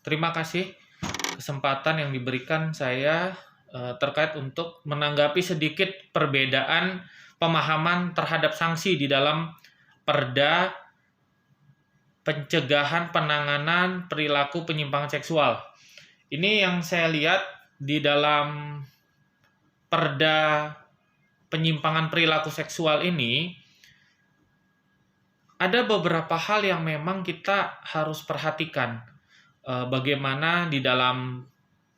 Terima kasih kesempatan yang diberikan saya terkait untuk menanggapi sedikit perbedaan pemahaman terhadap sanksi di dalam Perda Pencegahan Penanganan Perilaku Penyimpangan Seksual. Ini yang saya lihat di dalam Perda Penyimpangan Perilaku Seksual ini ada beberapa hal yang memang kita harus perhatikan. Bagaimana di dalam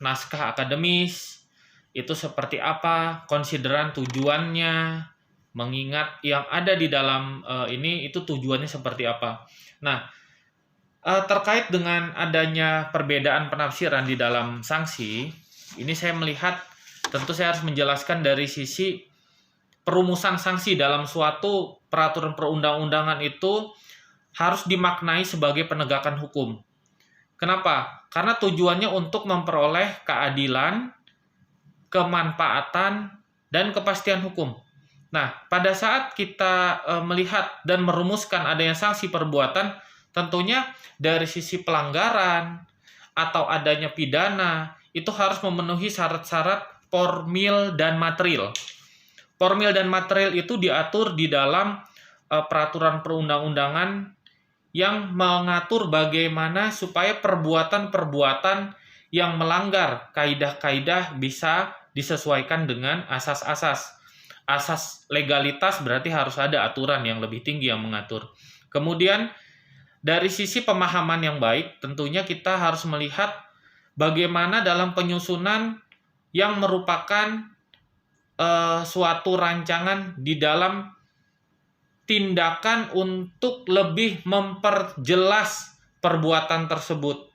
naskah akademis itu seperti apa, konsideran tujuannya, mengingat yang ada di dalam ini itu tujuannya seperti apa. Nah, terkait dengan adanya perbedaan penafsiran di dalam sanksi, ini saya melihat tentu saya harus menjelaskan dari sisi perumusan sanksi dalam suatu peraturan perundang-undangan itu harus dimaknai sebagai penegakan hukum. Kenapa? Karena tujuannya untuk memperoleh keadilan, kemanfaatan, dan kepastian hukum. Nah, pada saat kita melihat dan merumuskan adanya sanksi perbuatan, tentunya dari sisi pelanggaran atau adanya pidana, itu harus memenuhi syarat-syarat formil dan material. Formil dan material itu diatur di dalam peraturan perundang-undangan yang mengatur bagaimana supaya perbuatan-perbuatan yang melanggar kaidah-kaidah bisa disesuaikan dengan asas-asas. Asas legalitas berarti harus ada aturan yang lebih tinggi yang mengatur. Kemudian dari sisi pemahaman yang baik, tentunya kita harus melihat bagaimana dalam penyusunan yang merupakan suatu rancangan di dalam tindakan untuk lebih memperjelas perbuatan tersebut.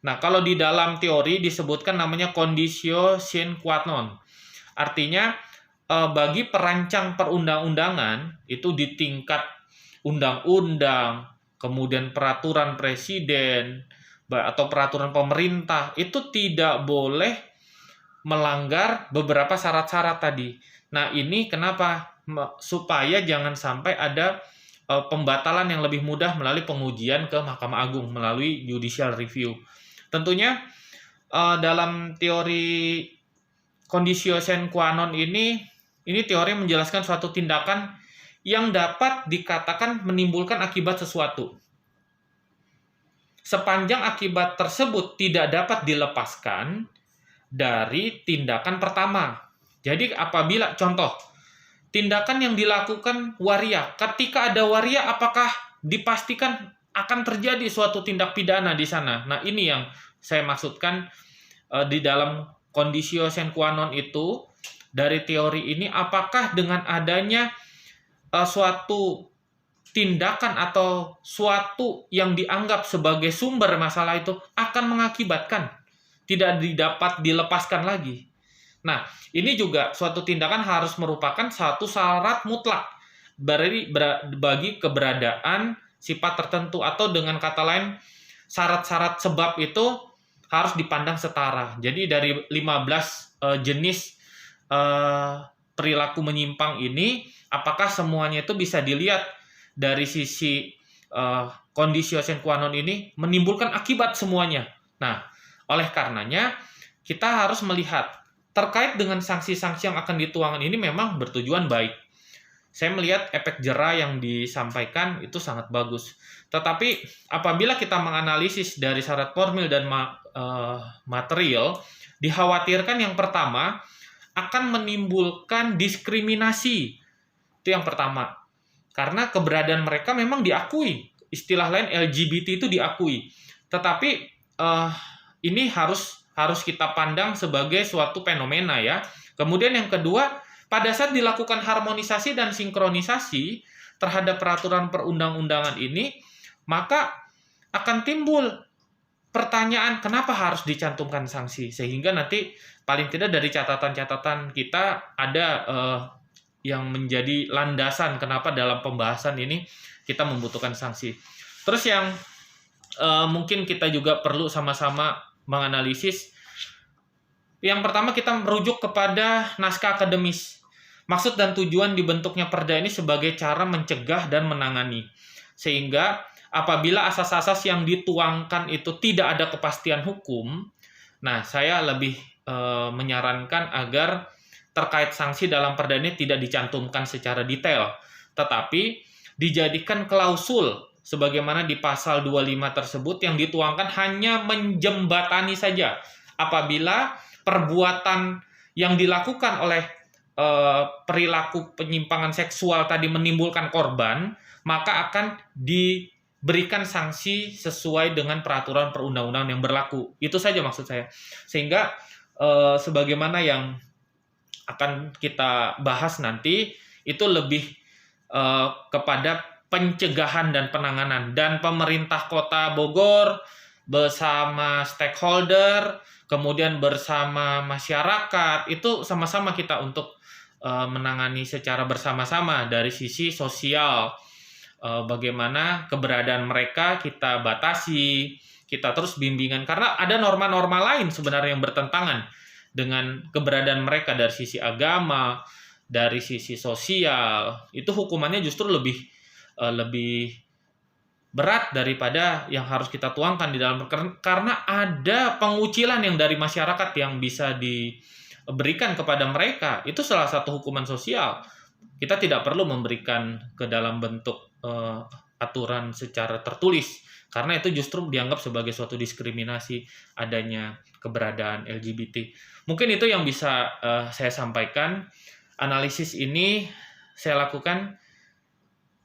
Nah, kalau di dalam teori disebutkan namanya conditio sine qua non. Artinya, bagi perancang perundang-undangan, itu di tingkat undang-undang, kemudian peraturan presiden, atau peraturan pemerintah, itu tidak boleh melanggar beberapa syarat-syarat tadi. Nah, ini kenapa? Supaya jangan sampai ada pembatalan yang lebih mudah melalui pengujian ke Mahkamah Agung, melalui judicial review. Tentunya dalam teori conditio sine qua non ini teori menjelaskan suatu tindakan yang dapat dikatakan menimbulkan akibat sesuatu. Sepanjang akibat tersebut tidak dapat dilepaskan dari tindakan pertama. Jadi apabila contoh tindakan yang dilakukan waria, ketika ada waria apakah dipastikan akan terjadi suatu tindak pidana di sana? Nah, ini yang saya maksudkan di dalam conditio sine qua non itu dari teori ini, apakah dengan adanya suatu tindakan atau suatu yang dianggap sebagai sumber masalah itu akan mengakibatkan tidak dapat dilepaskan lagi. Nah, ini juga suatu tindakan harus merupakan satu syarat mutlak bagi keberadaan sifat tertentu, atau dengan kata lain syarat-syarat sebab itu harus dipandang setara. Jadi dari 15 jenis perilaku menyimpang ini, apakah semuanya itu bisa dilihat dari sisi conditio sine qua non ini menimbulkan akibat semuanya. Nah, oleh karenanya, kita harus melihat terkait dengan sanksi-sanksi yang akan dituangkan ini memang bertujuan baik. Saya melihat efek jera yang disampaikan itu sangat bagus. Tetapi apabila kita menganalisis dari syarat formil dan material, dikhawatirkan yang pertama akan menimbulkan diskriminasi. Itu yang pertama. Karena keberadaan mereka memang diakui. Istilah lain LGBT itu diakui. Tetapi ini harus kita pandang sebagai suatu fenomena ya. Kemudian yang kedua, pada saat dilakukan harmonisasi dan sinkronisasi terhadap peraturan perundang-undangan ini, maka akan timbul pertanyaan kenapa harus dicantumkan sanksi. Sehingga nanti paling tidak dari catatan-catatan kita ada yang menjadi landasan kenapa dalam pembahasan ini kita membutuhkan sanksi. Terus yang mungkin kita juga perlu sama-sama menganalisis. Yang pertama, kita merujuk kepada naskah akademis. Maksud dan tujuan dibentuknya perda ini sebagai cara mencegah dan menangani. Sehingga apabila asas-asas yang dituangkan itu tidak ada kepastian hukum, nah saya lebih menyarankan agar terkait sanksi dalam perda ini tidak dicantumkan secara detail, tetapi dijadikan klausul sebagaimana di pasal 25 tersebut yang dituangkan hanya menjembatani saja apabila perbuatan yang dilakukan oleh perilaku penyimpangan seksual tadi menimbulkan korban, maka akan diberikan sanksi sesuai dengan peraturan perundang-undangan yang berlaku. Itu saja maksud saya. Sehingga sebagaimana yang akan kita bahas nanti, itu lebih kepada pencegahan dan penanganan. Dan pemerintah Kota Bogor bersama stakeholder, kemudian bersama masyarakat, itu sama-sama kita untuk menangani secara bersama-sama dari sisi sosial. Bagaimana keberadaan mereka kita batasi, kita terus bimbingan, karena ada norma-norma lain sebenarnya yang bertentangan dengan keberadaan mereka dari sisi agama, dari sisi sosial. Itu hukumannya justru lebih berat daripada yang harus kita tuangkan di dalam, karena ada pengucilan yang dari masyarakat yang bisa diberikan kepada mereka. Itu salah satu hukuman sosial. Kita tidak perlu memberikan ke dalam bentuk aturan secara tertulis, karena itu justru dianggap sebagai suatu diskriminasi adanya keberadaan LGBT. Mungkin itu yang bisa saya sampaikan. Analisis ini saya lakukan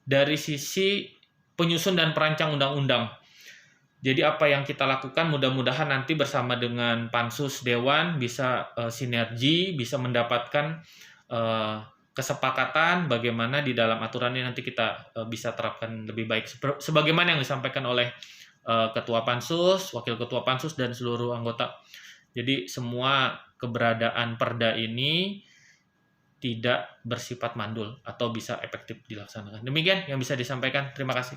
dari sisi penyusun dan perancang undang-undang. Jadi apa yang kita lakukan mudah-mudahan nanti bersama dengan Pansus Dewan bisa sinergi, bisa mendapatkan kesepakatan bagaimana di dalam aturan ini nanti kita bisa terapkan lebih baik. Sebagaimana yang disampaikan oleh Ketua Pansus, Wakil Ketua Pansus, dan seluruh anggota. Jadi semua keberadaan perda ini tidak bersifat mandul atau bisa efektif dilaksanakan. Demikian yang bisa disampaikan. Terima kasih.